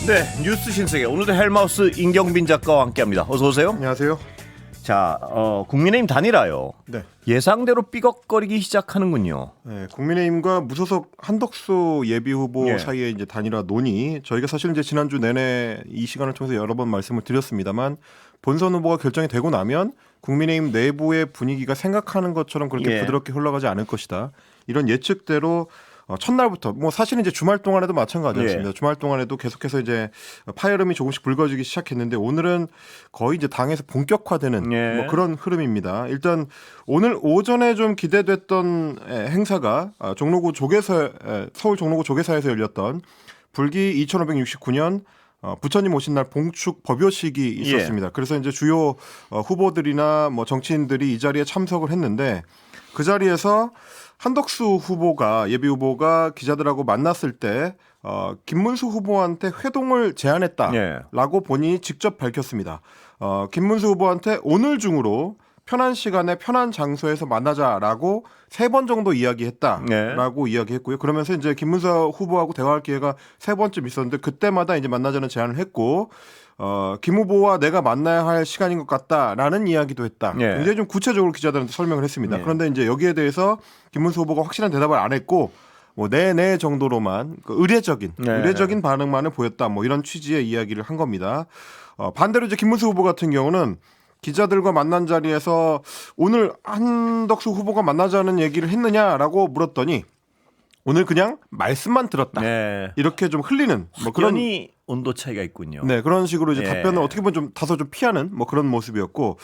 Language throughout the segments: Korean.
네, 뉴스 신세계 오늘도 헬마우스 임경빈 작가와 함께합니다. 어서 오세요. 안녕하세요. 자, 국민의힘 단일화요. 네. 예상대로 삐걱거리기 시작하는군요. 네, 국민의힘과 무소속 한덕수 예비 후보 예. 사이에 이제 단일화 논의. 저희가 사실 이제 지난주 내내 이 시간을 통해서 여러 번 말씀을 드렸습니다만 본선 후보가 결정이 되고 나면 국민의힘 내부의 분위기가 생각하는 것처럼 그렇게 예. 부드럽게 흘러가지 않을 것이다. 이런 예측대로 첫날부터 뭐 사실은 이제 주말 동안에도 마찬가지였습니다. 예. 주말 동안에도 계속해서 이제 파열음이 조금씩 불거지기 시작했는데 오늘은 거의 이제 당에서 본격화되는 예. 뭐 그런 흐름입니다. 일단 오늘 오전에 좀 기대됐던 행사가 종로구 조계사 서울 종로구 조계사에서 열렸던 불기 2569년 부처님 오신 날 봉축 법요식이 있었습니다. 그래서 이제 주요 후보들이나 뭐 정치인들이 이 자리에 참석을 했는데 그 자리에서 한덕수 후보가 예비 후보가 기자들하고 만났을 때 김문수 후보한테 회동을 제안했다라고 본인이 직접 밝혔습니다. 김문수 후보한테 오늘 중으로 편한 시간에 편한 장소에서 만나자라고 3번 정도 이야기했다라고 이야기했고요. 그러면서 이제 김문수 후보하고 대화할 기회가 3번쯤 있었는데 그때마다 이제 만나자는 제안을 했고 김 후보와 내가 만나야 할 시간인 것 같다라는 이야기도 했다. 굉장히 좀 구체적으로 기자들한테 설명을 했습니다. 그런데 이제 여기에 대해서 김문수 후보가 확실한 대답을 안 했고 뭐 네네 정도로만 의례적인 반응만을 보였다. 뭐 이런 취지의 이야기를 한 겁니다. 반대로 이제 김문수 후보 같은 경우는 기자들과 만난 자리에서 오늘 한덕수 후보가 만나자는 얘기를 했느냐라고 물었더니 오늘 그냥 말씀만 들었다. 이렇게 좀 흘리는 뭐 그런 온도 차이가 있군요. 네, 그런 식으로 이제 답변을 어떻게 보면 좀 다소 좀 피하는 뭐 그런 모습이었고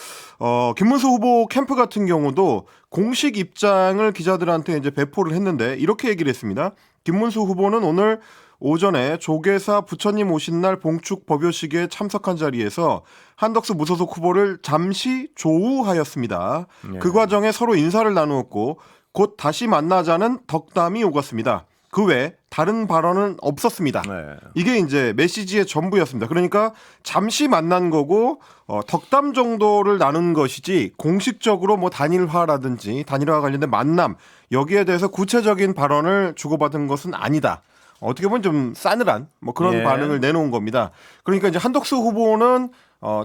김문수 후보 캠프 같은 경우도 공식 입장을 기자들한테 이제 배포를 했는데 이렇게 얘기를 했습니다. 김문수 후보는 오늘 오전에 조계사 부처님 오신 날 봉축 법요식에 참석한 자리에서 한덕수 무소속 후보를 잠시 조우하였습니다. 그 과정에 서로 인사를 나누었고 곧 다시 만나자는 덕담이 오갔습니다. 그 외에 다른 발언은 없었습니다. 이게 이제 메시지의 전부였습니다. 그러니까 잠시 만난 거고 덕담 정도를 나눈 것이지 공식적으로 뭐 단일화라든지 단일화와 관련된 만남 여기에 대해서 구체적인 발언을 주고받은 것은 아니다. 어떻게 보면 좀 싸늘한 뭐 그런 반응을 내놓은 겁니다. 그러니까 이제 한덕수 후보는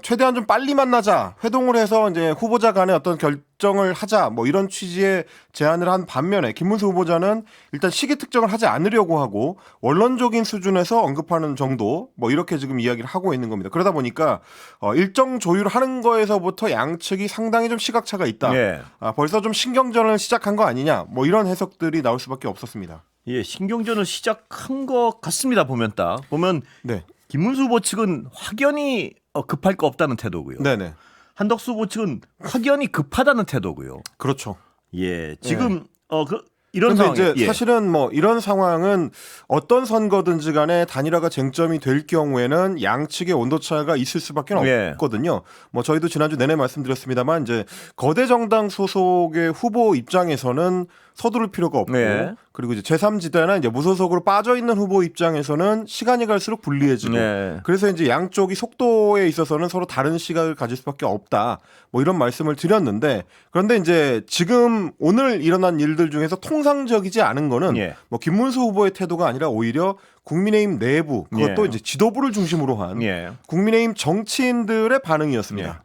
최대한 좀 빨리 만나자, 회동을 해서 이제 후보자 간에 어떤 결정을 하자, 뭐 이런 취지의 제안을 한 반면에 김문수 후보자는 일단 시기 특정을 하지 않으려고 하고 원론적인 수준에서 언급하는 정도, 뭐 이렇게 지금 이야기를 하고 있는 겁니다. 그러다 보니까 일정 조율하는 거에서부터 양측이 상당히 좀 시각차가 있다. 벌써 좀 신경전을 시작한 거 아니냐, 뭐 이런 해석들이 나올 수밖에 없었습니다. 예, 신경전을 시작한 것 같습니다. 보면 김문수 후보 측은 확연히 급할 거 없다는 태도고요. 네네. 한덕수 후보 측은 확연히 급하다는 태도고요. 그렇죠. 예, 지금 이런 상황. 상황에 이제 사실은 뭐 이런 상황은 어떤 선거든지 간에 단일화가 쟁점이 될 경우에는 양측의 온도 차이가 있을 수밖에 없거든요. 뭐 저희도 지난주 내내 말씀드렸습니다만 이제 거대 정당 소속의 후보 입장에서는 서두를 필요가 없고 그리고 이제 제3지대나 이제 무소속으로 빠져 있는 후보 입장에서는 시간이 갈수록 불리해지고 그래서 이제 양쪽이 속도에 있어서는 서로 다른 시각을 가질 수밖에 없다. 뭐 이런 말씀을 드렸는데 그런데 이제 지금 오늘 일어난 일들 중에서 통상적이지 않은 거는 뭐 김문수 후보의 태도가 아니라 오히려 국민의힘 내부 그것도 이제 지도부를 중심으로 한 국민의힘 정치인들의 반응이었습니다.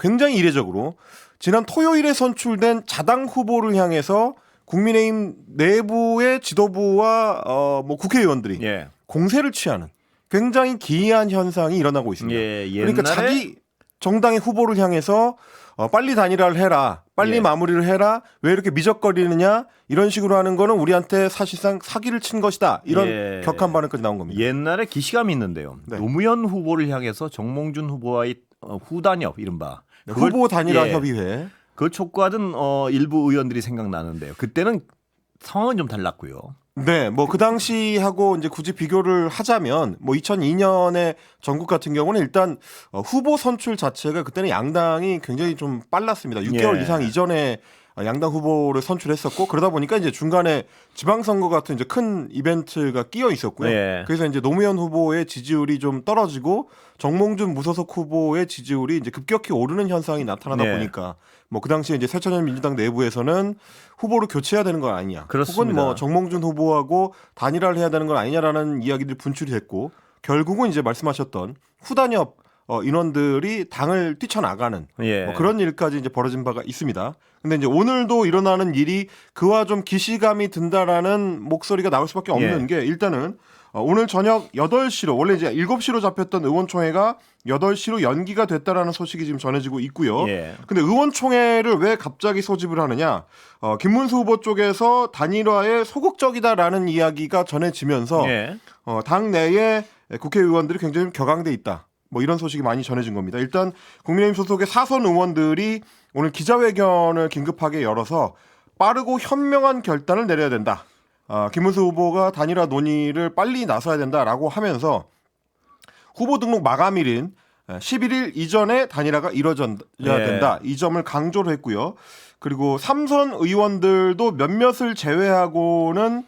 굉장히 이례적으로 지난 토요일에 선출된 자당 후보를 향해서 국민의힘 내부의 지도부와 뭐 국회의원들이 공세를 취하는 굉장히 기이한 현상이 일어나고 있습니다. 그러니까 자기 정당의 후보를 향해서 빨리 단일화를 해라, 빨리 마무리를 해라, 왜 이렇게 미적거리느냐 이런 식으로 하는 거는 우리한테 사실상 사기를 친 것이다. 이런 격한 반응까지 나온 겁니다. 옛날에 기시감이 있는데요. 노무현 후보를 향해서 정몽준 후보와의 후단협 이른바 후보 단일화 협의회 그걸 촉구하던 일부 의원들이 생각나는데요. 그때는 상황은 좀 달랐고요. 네, 뭐 그 당시하고 이제 굳이 비교를 하자면 뭐 2002년에 전국 같은 경우는 일단 후보 선출 자체가 그때는 양당이 굉장히 좀 빨랐습니다. 6개월 이상 이전에 양당 후보를 선출했었고 그러다 보니까 이제 중간에 지방선거 같은 이제 큰 이벤트가 끼어 있었고요. 그래서 이제 노무현 후보의 지지율이 좀 떨어지고 정몽준 무소속 후보의 지지율이 이제 급격히 오르는 현상이 나타나다 보니까 뭐 그 당시에 이제 새천년 민주당 내부에서는 후보를 교체해야 되는 건 아니냐, 그렇습니다. 혹은 뭐 정몽준 후보하고 단일화를 해야 되는 건 아니냐라는 이야기들이 분출이 됐고 결국은 이제 말씀하셨던 후단협 인원들이 당을 뛰쳐나가는 예. 뭐 그런 일까지 이제 벌어진 바가 있습니다. 근데 이제 오늘도 일어나는 일이 그와 좀 기시감이 든다라는 목소리가 나올 수밖에 없는 게 일단은 오늘 저녁 8시로 원래 이제 7시로 잡혔던 의원총회가 8시로 연기가 됐다라는 소식이 지금 전해지고 있고요. 예. 근데 의원총회를 왜 갑자기 소집을 하느냐? 김문수 후보 쪽에서 단일화에 소극적이다라는 이야기가 전해지면서 예. 당 내에 국회의원들이 굉장히 격앙돼 있다. 뭐 이런 소식이 많이 전해진 겁니다. 일단 국민의힘 소속의 사선 의원들이 오늘 기자회견을 긴급하게 열어서 빠르고 현명한 결단을 내려야 된다. 김문수 후보가 단일화 논의를 빨리 나서야 된다라고 하면서 후보 등록 마감일인 11일 이전에 단일화가 이뤄져야 된다. 이 점을 강조를 했고요. 그리고 삼선 의원들도 몇몇을 제외하고는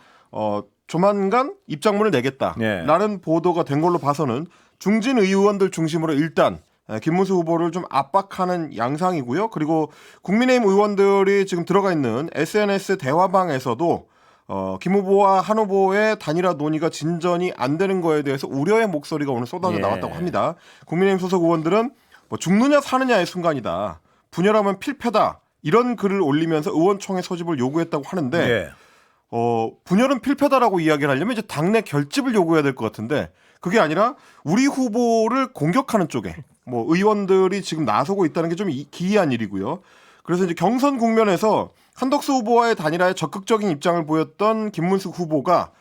조만간 입장문을 내겠다라는 보도가 된 걸로 봐서는 중진 의원들 중심으로 일단 김문수 후보를 좀 압박하는 양상이고요. 그리고 국민의힘 의원들이 지금 들어가 있는 SNS 대화방에서도 김 후보와 한 후보의 단일화 논의가 진전이 안 되는 거에 대해서 우려의 목소리가 오늘 쏟아져 나왔다고 합니다. 국민의힘 소속 의원들은 뭐 죽느냐 사느냐의 순간이다. 분열하면 필패다. 이런 글을 올리면서 의원총회 소집을 요구했다고 하는데 분열은 필패다라고 이야기를 하려면 이제 당내 결집을 요구해야 될 것 같은데 그게 아니라 우리 후보를 공격하는 쪽에 뭐 의원들이 지금 나서고 있다는 게 좀 기이한 일이고요. 그래서 이제 경선 국면에서 한덕수 후보와의 단일화에 적극적인 입장을 보였던 김문수 후보가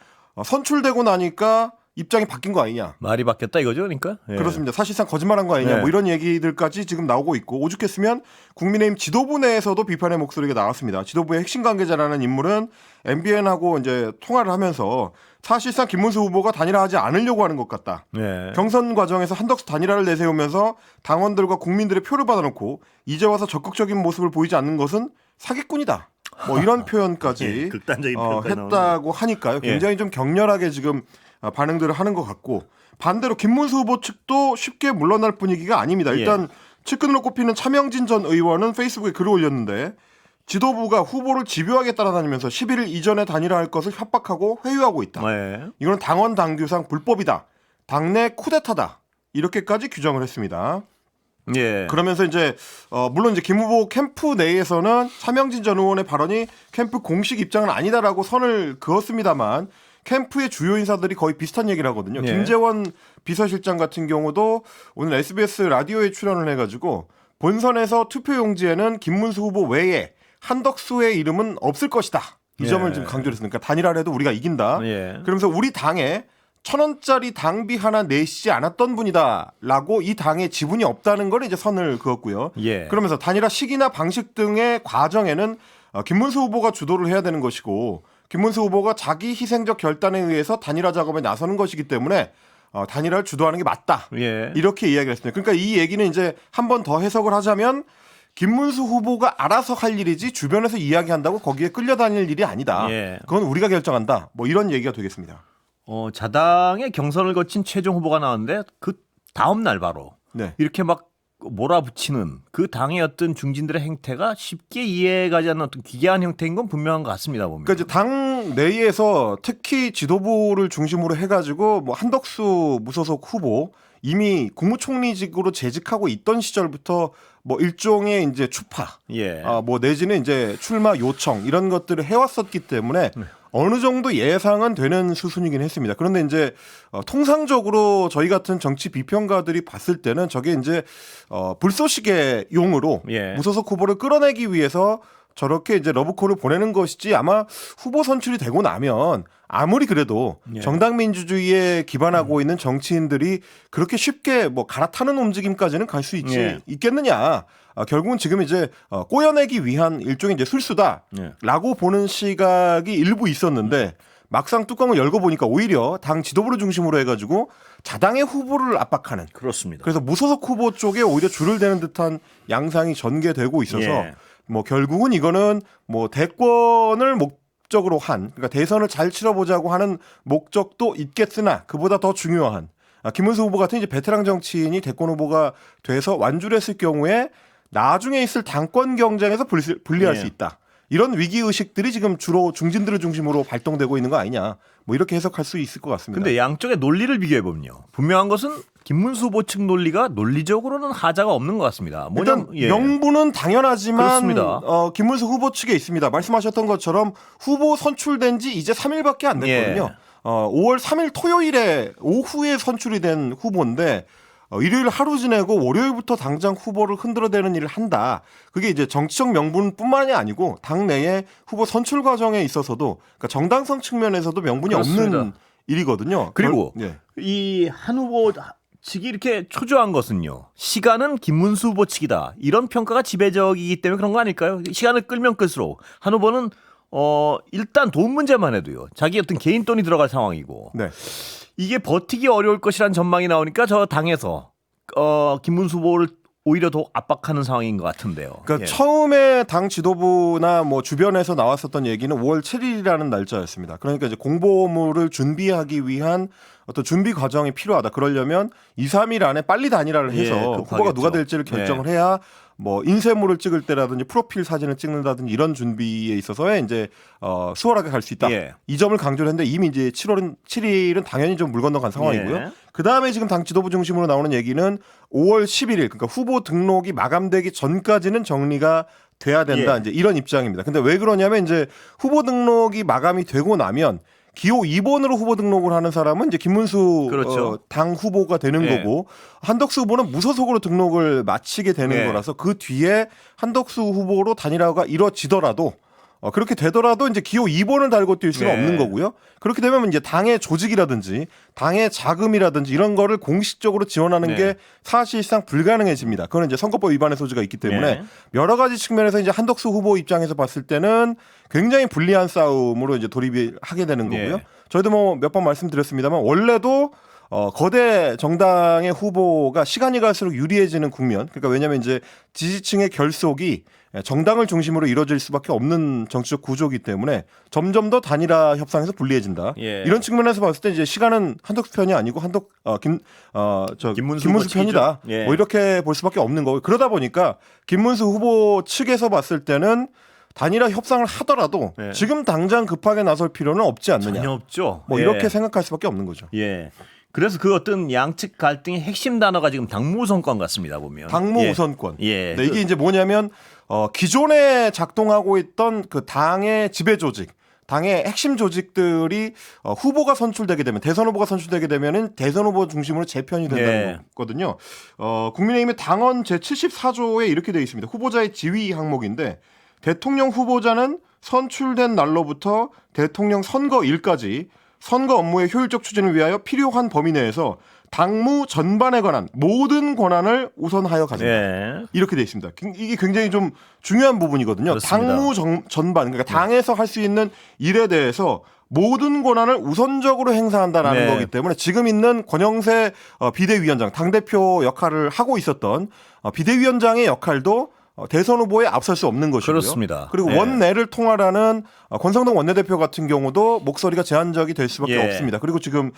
선출되고 나니까 입장이 바뀐 거 아니냐. 말이 바뀌었다 이거죠, 그러니까. 예. 그렇습니다. 사실상 거짓말한 거 아니냐. 뭐 이런 얘기들까지 지금 나오고 있고 오죽했으면 국민의힘 지도부 내에서도 비판의 목소리가 나왔습니다. 지도부의 핵심 관계자라는 인물은 MBN하고 이제 통화를 하면서 사실상 김문수 후보가 단일화하지 않으려고 하는 것 같다. 예. 경선 과정에서 한덕수 단일화를 내세우면서 당원들과 국민들의 표를 받아놓고 이제 와서 적극적인 모습을 보이지 않는 것은 사기꾼이다. 뭐 이런 표현까지 극단적인 했다고 하니까요. 굉장히 좀 격렬하게 지금 반응들을 하는 것 같고 반대로 김문수 후보 측도 쉽게 물러날 분위기가 아닙니다. 일단 측근으로 꼽히는 차명진 전 의원은 페이스북에 글을 올렸는데 지도부가 후보를 집요하게 따라다니면서 11일 이전에 단일화할 것을 협박하고 회유하고 있다. 이건 당원 당규상 불법이다. 당내 쿠데타다. 이렇게까지 규정을 했습니다. 그러면서 이제 물론 이제 김 후보 캠프 내에서는 차명진 전 의원의 발언이 캠프 공식 입장은 아니다라고 선을 그었습니다만 캠프의 주요 인사들이 거의 비슷한 얘기를 하거든요. 김재원 비서실장 같은 경우도 오늘 SBS 라디오에 출연을 해가지고 본선에서 투표용지에는 김문수 후보 외에 한덕수의 이름은 없을 것이다. 이 점을 지금 강조했으니까 단일화를 해도 우리가 이긴다. 그러면서 우리 당에 1,000원짜리 당비 하나 내시지 않았던 분이다라고 이 당에 지분이 없다는 걸 이제 선을 그었고요. 그러면서 단일화 시기나 방식 등의 과정에는 김문수 후보가 주도를 해야 되는 것이고 김문수 후보가 자기 희생적 결단에 의해서 단일화 작업에 나서는 것이기 때문에 단일화를 주도하는 게 맞다. 이렇게 이야기를 했습니다. 그러니까 이 얘기는 이제 한 번 더 해석을 하자면 김문수 후보가 알아서 할 일이지 주변에서 이야기한다고 거기에 끌려다닐 일이 아니다. 그건 우리가 결정한다. 뭐 이런 얘기가 되겠습니다. 자당의 경선을 거친 최종 후보가 나왔는데 그 다음 날 바로 이렇게 막 몰아붙이는 그 당의 어떤 중진들의 행태가 쉽게 이해가지 않는 어떤 기괴한 형태인 건 분명한 것 같습니다. 보면. 그러니까 이제 당 내에서 특히 지도부를 중심으로 해가지고 뭐 한덕수 무소속 후보 이미 국무총리직으로 재직하고 있던 시절부터 뭐 일종의 이제 추파, 뭐 내지는 이제 출마 요청 이런 것들을 해왔었기 때문에 어느 정도 예상은 되는 수순이긴 했습니다. 그런데 이제 통상적으로 저희 같은 정치 비평가들이 봤을 때는 저게 이제 불쏘시개 용으로 무소속 후보를 끌어내기 위해서 저렇게 이제 러브콜을 보내는 것이지 아마 후보 선출이 되고 나면 아무리 그래도 정당 민주주의에 기반하고 있는 정치인들이 그렇게 쉽게 뭐 갈아타는 움직임까지는 갈 수 있겠느냐. 결국은 지금 이제 꼬여내기 위한 일종의 이제 술수다라고 보는 시각이 일부 있었는데 막상 뚜껑을 열고 보니까 오히려 당 지도부를 중심으로 해가지고 자당의 후보를 압박하는. 그렇습니다. 그래서 무소속 후보 쪽에 오히려 줄을 대는 듯한 양상이 전개되고 있어서 뭐 결국은 이거는 뭐 대권을 목적으로 한 그러니까 대선을 잘 치러보자고 하는 목적도 있겠으나 그보다 더 중요한 김문수 후보 같은 이제 베테랑 정치인이 대권 후보가 돼서 완주를 했을 경우에 나중에 있을 당권 경쟁에서 불리할 수 있다. 이런 위기 의식들이 지금 주로 중진들을 중심으로 발동되고 있는 거 아니냐. 뭐 이렇게 해석할 수 있을 것 같습니다. 근데 양쪽의 논리를 비교해 보면요. 분명한 것은 김문수 후보 측 논리가 논리적으로는 하자가 없는 것 같습니다. 일단 명분은 당연하지만 그렇습니다. 김문수 후보 측에 있습니다. 말씀하셨던 것처럼 후보 선출된 지 이제 3일밖에 안 됐거든요. 5월 3일 토요일에 오후에 선출이 된 후보인데 일요일 하루 지내고 월요일부터 당장 후보를 흔들어대는 일을 한다. 그게 이제 정치적 명분뿐만이 아니고 당내의 후보 선출 과정에 있어서도 그러니까 정당성 측면에서도 명분이 그렇습니다. 없는 일이거든요. 그리고 예. 이 한 후보 측이 이렇게 초조한 것은요. 시간은 김문수 후보 측이다. 이런 평가가 지배적이기 때문에 그런 거 아닐까요? 시간을 끌면 끌수록 한 후보는 일단 돈 문제만 해도요. 자기 어떤 개인 돈이 들어갈 상황이고 네. 이게 버티기 어려울 것이라는 전망이 나오니까 저 당에서 김문수 후보를 오히려 더 압박하는 상황인 것 같은데요. 그러니까 처음에 당 지도부나 뭐 주변에서 나왔었던 얘기는 5월 7일이라는 날짜였습니다. 그러니까 이제 공보물을 준비하기 위한 어떤 준비 과정이 필요하다. 그러려면 2, 3일 안에 빨리 단일화를 해서 후보가 누가 될지를 결정을 해야 뭐 인쇄물을 찍을 때라든지 프로필 사진을 찍는다든지 이런 준비에 있어서에 이제 수월하게 갈 수 있다. 이 점을 강조를 했는데 이미 이제 7일은 당연히 좀 물 건너간 상황이고요. 그다음에 지금 당 지도부 중심으로 나오는 얘기는 5월 11일 그러니까 후보 등록이 마감되기 전까지는 정리가 돼야 된다. 이제 이런 입장입니다. 근데 왜 그러냐면 이제 후보 등록이 마감이 되고 나면 기호 2번으로 후보 등록을 하는 사람은 이제 김문수 그렇죠. 당 후보가 되는 거고 한덕수 후보는 무소속으로 등록을 마치게 되는 거라서 그 뒤에 한덕수 후보로 단일화가 이뤄지더라도 그렇게 되더라도 이제 기호 2번을 달고 뛸 수는 없는 거고요. 그렇게 되면 이제 당의 조직이라든지 당의 자금이라든지 이런 거를 공식적으로 지원하는 게 사실상 불가능해집니다. 그건 이제 선거법 위반의 소지가 있기 때문에 여러 가지 측면에서 이제 한덕수 후보 입장에서 봤을 때는 굉장히 불리한 싸움으로 이제 돌입을 하게 되는 거고요. 저희도 뭐 몇 번 말씀드렸습니다만 원래도 거대 정당의 후보가 시간이 갈수록 유리해지는 국면. 그러니까 왜냐하면 이제 지지층의 결속이 정당을 중심으로 이루어질 수밖에 없는 정치적 구조이기 때문에 점점 더 단일화 협상에서 불리해진다. 이런 측면에서 봤을 때 이제 시간은 한덕수 편이 아니고 김문수 편이다. 뭐 이렇게 볼 수밖에 없는 거고 그러다 보니까 김문수 후보 측에서 봤을 때는 단일화 협상을 하더라도 지금 당장 급하게 나설 필요는 없지 않느냐. 전혀 없죠. 뭐 이렇게 생각할 수밖에 없는 거죠. 그래서 그 어떤 양측 갈등의 핵심 단어가 지금 당무 우선권 같습니다. 보면 당무 우선권. 네, 이게 이제 뭐냐면 기존에 작동하고 있던 그 당의 지배 조직, 당의 핵심 조직들이 후보가 선출되게 되면 대선 후보가 선출되게 되면은 대선 후보 중심으로 재편이 된다는 거거든요. 국민의힘의 당헌 제74조에 이렇게 되어 있습니다. 후보자의 지위 항목인데 대통령 후보자는 선출된 날로부터 대통령 선거일까지 선거 업무의 효율적 추진을 위하여 필요한 범위 내에서 당무 전반에 관한 모든 권한을 우선하여 가진다. 이렇게 되어 있습니다. 이게 굉장히 좀 중요한 부분이거든요. 그렇습니다. 당무 전반, 그러니까 당에서 할 수 있는 일에 대해서 모든 권한을 우선적으로 행사한다라는 거기 때문에 지금 있는 권영세 비대위원장, 당대표 역할을 하고 있었던 비대위원장의 역할도 대선 후보에 앞설 수 없는 것이고요. 그렇습니다. 그리고 원내를 통할하는 권성동 원내대표 같은 경우도 목소리가 제한적이 될 수밖에 없습니다. 그리고 지금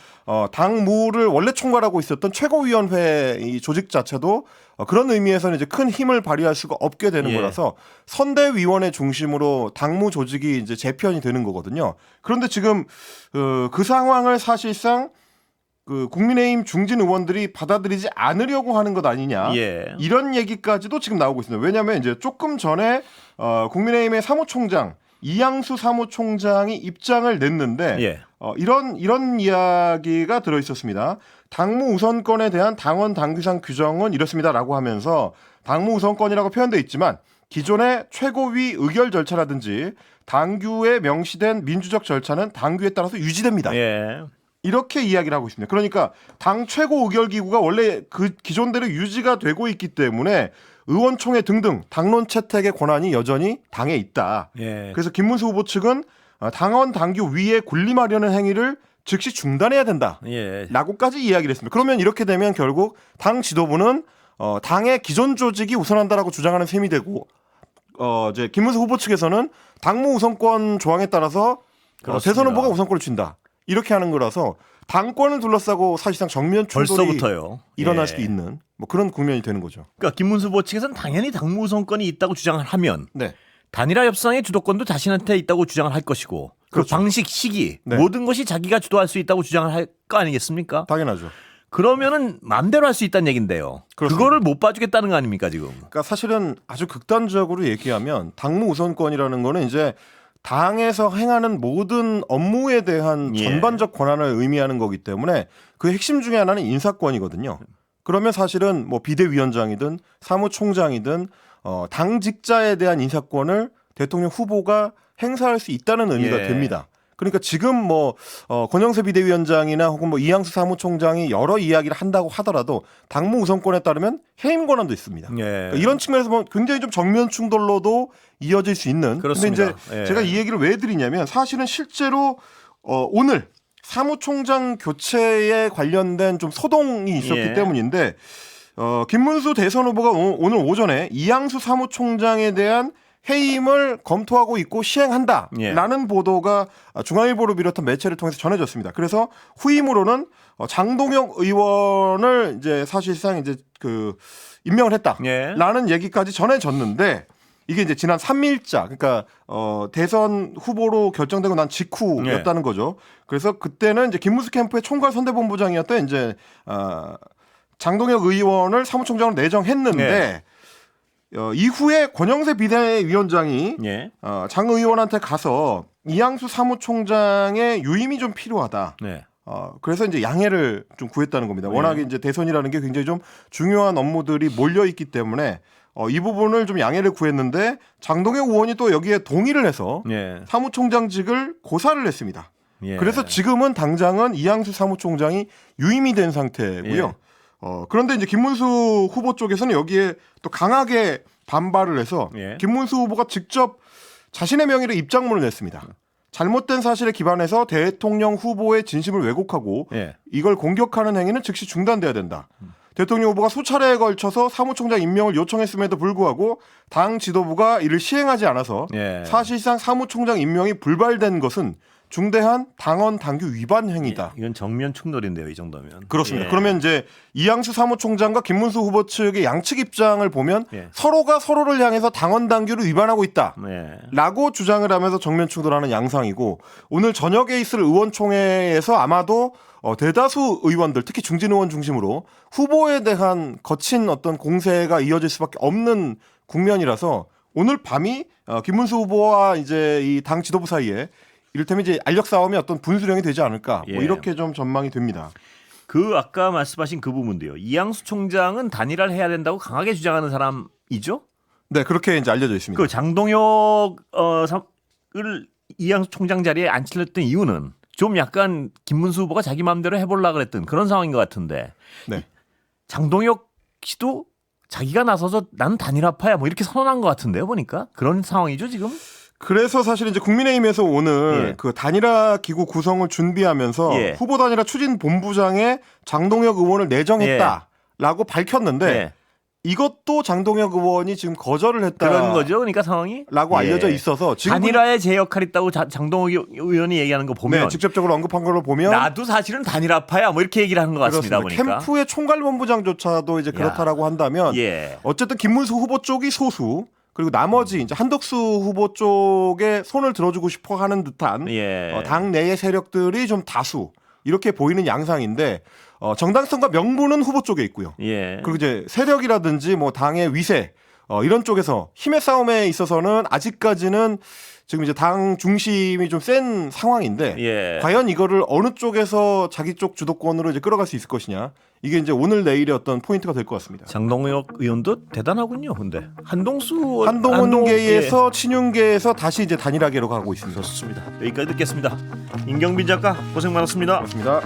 당무를 원래 총괄하고 있었던 최고위원회 이 조직 자체도 그런 의미에서는 이제 큰 힘을 발휘할 수가 없게 되는 거라서 선대위원회 중심으로 당무 조직이 이제 재편이 되는 거거든요. 그런데 지금 그 상황을 사실상 그 국민의힘 중진 의원들이 받아들이지 않으려고 하는 것 아니냐 이런 얘기까지도 지금 나오고 있습니다. 왜냐하면 이제 조금 전에 국민의힘의 사무총장 이양수 사무총장이 입장을 냈는데 이런 이야기가 들어 있었습니다. 당무 우선권에 대한 당원 당규상 규정은 이렇습니다라고 하면서 당무 우선권이라고 표현되어 있지만 기존의 최고위 의결 절차라든지 당규에 명시된 민주적 절차는 당규에 따라서 유지됩니다. 이렇게 이야기를 하고 있습니다. 그러니까 당 최고 의결기구가 원래 그 기존대로 유지가 되고 있기 때문에 의원총회 등등 당론 채택의 권한이 여전히 당에 있다. 그래서 김문수 후보 측은 당원 당규 위에 군림하려는 행위를 즉시 중단해야 된다. 라고까지 이야기를 했습니다. 그러면 이렇게 되면 결국 당 지도부는 당의 기존 조직이 우선한다라고 주장하는 셈이 되고 이제 김문수 후보 측에서는 당무 우선권 조항에 따라서 대선 후보가 우선권을 쥔다. 이렇게 하는 거라서 당권을 둘러싸고 사실상 정면 충돌이 일어날 수도 있는 뭐 그런 국면이 되는 거죠. 그러니까 김문수 후보 측에서는 당연히 당무 우선권이 있다고 주장을 하면 단일화 협상의 주도권도 자신한테 있다고 주장을 할 것이고 그렇죠. 그 방식, 시기 네. 모든 것이 자기가 주도할 수 있다고 주장을 할 거 아니겠습니까? 당연하죠. 그러면은 마음대로 할 수 있다는 얘긴데요. 그렇습니다. 그거를 못 봐주겠다는 거 아닙니까 지금? 그러니까 사실은 아주 극단적으로 얘기하면 당무 우선권이라는 거는 이제 당에서 행하는 모든 업무에 대한 예. 전반적 권한을 의미하는 거기 때문에 그 핵심 중에 하나는 인사권이거든요. 그러면 사실은 뭐 비대위원장이든 사무총장이든 당직자에 대한 인사권을 대통령 후보가 행사할 수 있다는 의미가 예. 됩니다. 그러니까 지금 뭐 권영세 비대위원장이나 혹은 뭐 이양수 사무총장이 여러 이야기를 한다고 하더라도 당무 우선권에 따르면 해임 권한도 있습니다. 예. 그러니까 이런 측면에서 보면 굉장히 좀 정면 충돌로도 이어질 수 있는. 그렇습니다. 근데 이제 예. 제가 이 얘기를 왜 드리냐면 사실은 실제로 오늘 사무총장 교체에 관련된 좀 소동이 있었기 예. 때문인데 김문수 대선 후보가 오늘 오전에 이양수 사무총장에 대한 해임을 검토하고 있고 시행한다라는 예. 보도가 중앙일보를 비롯한 매체를 통해서 전해졌습니다. 그래서 후임으로는 장동혁 의원을 이제 사실상 이제 임명을 했다라는 예. 얘기까지 전해졌는데 이게 이제 지난 3일자 그러니까 대선 후보로 결정되고 난 직후였다는 거죠. 그래서 그때는 이제 김문수 캠프의 총괄 선대본부장이었던 이제 장동혁 의원을 사무총장으로 내정했는데. 이후에 권영세 비대위원장이 예. 장 의원한테 가서 이양수 사무총장의 유임이 좀 필요하다. 네. 그래서 이제 양해를 좀 구했다는 겁니다. 네. 워낙에 이제 대선이라는 게 굉장히 좀 중요한 업무들이 몰려 있기 때문에 이 부분을 좀 양해를 구했는데 장동혁 의원이 또 여기에 동의를 해서 예. 사무총장직을 고사를 했습니다. 예. 그래서 지금은 당장은 이양수 사무총장이 유임이 된 상태고요. 예. 그런데 이제 김문수 후보 쪽에서는 여기에 또 강하게 반발을 해서 예. 김문수 후보가 직접 자신의 명의로 입장문을 냈습니다. 잘못된 사실에 기반해서 대통령 후보의 진심을 왜곡하고 예. 이걸 공격하는 행위는 즉시 중단돼야 된다. 대통령 후보가 수차례에 걸쳐서 사무총장 임명을 요청했음에도 불구하고 당 지도부가 이를 시행하지 않아서 예. 사실상 사무총장 임명이 불발된 것은 중대한 당원 당규 위반 행위다. 이건 정면 충돌인데요, 이 정도면. 그렇습니다. 예. 그러면 이제 이양수 사무총장과 김문수 후보 측의 양측 입장을 보면 예. 서로가 서로를 향해서 당원 당규를 위반하고 있다. 예. 라고 주장을 하면서 정면 충돌하는 양상이고 오늘 저녁에 있을 의원총회에서 아마도 대다수 의원들 특히 중진 의원 중심으로 후보에 대한 거친 어떤 공세가 이어질 수밖에 없는 국면이라서 오늘 밤이 김문수 후보와 이제 이 당 지도부 사이에 이를테면 이제 알력 싸움이 어떤 분수령이 되지 않을까 뭐 예. 이렇게 좀 전망이 됩니다. 그 아까 말씀하신 그 부분도요. 이양수 총장은 단일화를 해야 된다고 강하게 주장하는 사람이죠? 네, 그렇게 이제 알려져 있습니다. 그 장동혁을 이양수 총장 자리에 앉히려던 이유는 좀 약간 김문수 후보가 자기 마음대로 해보려고 그랬던 그런 상황인 것 같은데 네. 장동혁 씨도 자기가 나서서 나는 단일화파야 뭐 이렇게 선언한 것 같은데요, 보니까 그런 상황이죠 지금? 그래서 사실 이제 국민의힘에서 오늘 예. 그 단일화 기구 구성을 준비하면서 예. 후보 단일화 추진 본부장에 장동혁 의원을 내정했다라고 밝혔는데 예. 이것도 장동혁 의원이 지금 거절을 했다. 그런 거죠, 그러니까 상황이? 라고 예. 알려져 있어서 지금 단일화에 제 역할이 있다고 장동혁 의원이 얘기하는 거 보면 네, 직접적으로 언급한 걸로 보면 나도 사실은 단일화파야 뭐 이렇게 얘기를 하는 것 같습니다. 그렇습니다. 보니까. 캠프의 총괄본부장조차도 이제 그렇다라고 한다면 예. 어쨌든 김문수 후보 쪽이 소수 그리고 나머지 이제 한덕수 후보 쪽에 손을 들어주고 싶어 하는 듯한 예. 당 내의 세력들이 좀 다수 이렇게 보이는 양상인데 정당성과 명분은 후보 쪽에 있고요. 예. 그리고 이제 세력이라든지 뭐 당의 위세 이런 쪽에서 힘의 싸움에 있어서는 아직까지는 지금 이제 당 중심이 좀 센 상황인데 예. 과연 이거를 어느 쪽에서 자기 쪽 주도권으로 이제 끌어갈 수 있을 것이냐 이게 이제 오늘 내일의 어떤 포인트가 될 것 같습니다. 장동혁 의원도 대단하군요. 근데 한동훈계에서 한동훈계에서 친윤계에서 다시 이제 단일화계로 가고 있습니다. 좋습니다. 여기까지 듣겠습니다. 임경빈 작가 고생 많았습니다. 그렇습니다.